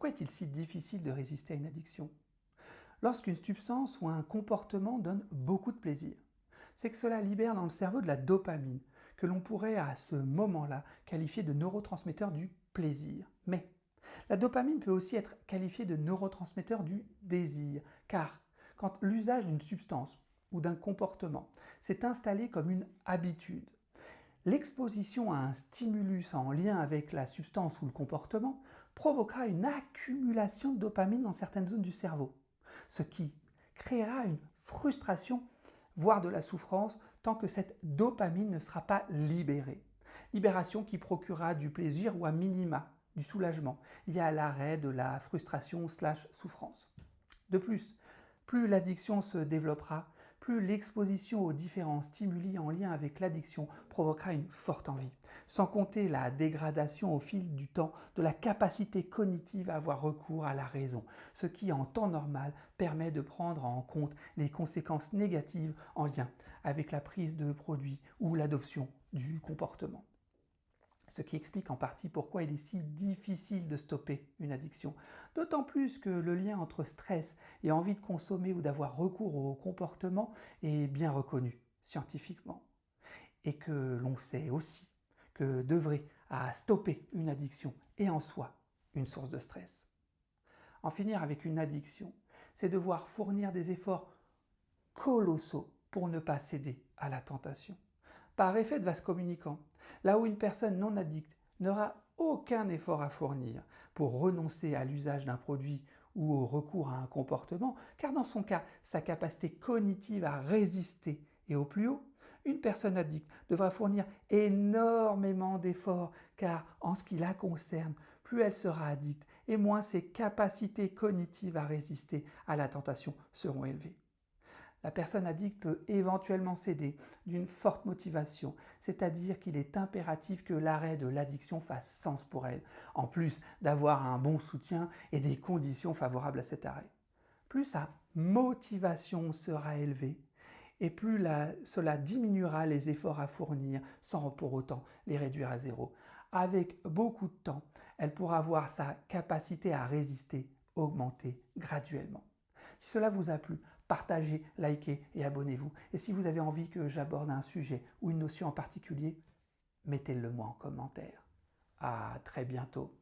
Pourquoi est-il si difficile de résister à une addiction? Lorsqu'une substance ou un comportement donne beaucoup de plaisir, c'est que cela libère dans le cerveau de la dopamine, que l'on pourrait à ce moment-là qualifier de neurotransmetteur du plaisir. Mais la dopamine peut aussi être qualifiée de neurotransmetteur du désir, car quand l'usage d'une substance ou d'un comportement s'est installé comme une habitude, l'exposition à un stimulus en lien avec la substance ou le comportement provoquera une accumulation de dopamine dans certaines zones du cerveau, ce qui créera une frustration, voire de la souffrance, tant que cette dopamine ne sera pas libérée. Libération qui procurera du plaisir ou à minima du soulagement lié à l'arrêt de la frustration/souffrance. De plus, plus l'addiction se développera, plus l'exposition aux différents stimuli en lien avec l'addiction provoquera une forte envie, sans compter la dégradation au fil du temps de la capacité cognitive à avoir recours à la raison, ce qui en temps normal permet de prendre en compte les conséquences négatives en lien avec la prise de produits ou l'adoption du comportement. Ce qui explique en partie pourquoi il est si difficile de stopper une addiction. D'autant plus que le lien entre stress et envie de consommer ou d'avoir recours au comportement est bien reconnu scientifiquement. Et que l'on sait aussi que d'œuvrer à stopper une addiction est en soi une source de stress. En finir avec une addiction, c'est devoir fournir des efforts colossaux pour ne pas céder à la tentation. Par effet de vase communicant, là où une personne non addicte n'aura aucun effort à fournir pour renoncer à l'usage d'un produit ou au recours à un comportement, car dans son cas, sa capacité cognitive à résister est au plus haut, une personne addicte devra fournir énormément d'efforts, car en ce qui la concerne, plus elle sera addicte et moins ses capacités cognitives à résister à la tentation seront élevées. La personne addicte peut éventuellement céder d'une forte motivation, c'est-à-dire qu'il est impératif que l'arrêt de l'addiction fasse sens pour elle, en plus d'avoir un bon soutien et des conditions favorables à cet arrêt. Plus sa motivation sera élevée, et plus cela diminuera les efforts à fournir sans pour autant les réduire à zéro. Avec beaucoup de temps, elle pourra voir sa capacité à résister augmenter graduellement. Si cela vous a plu, partagez, likez et abonnez-vous. Et si vous avez envie que j'aborde un sujet ou une notion en particulier, mettez-le moi en commentaire. À très bientôt.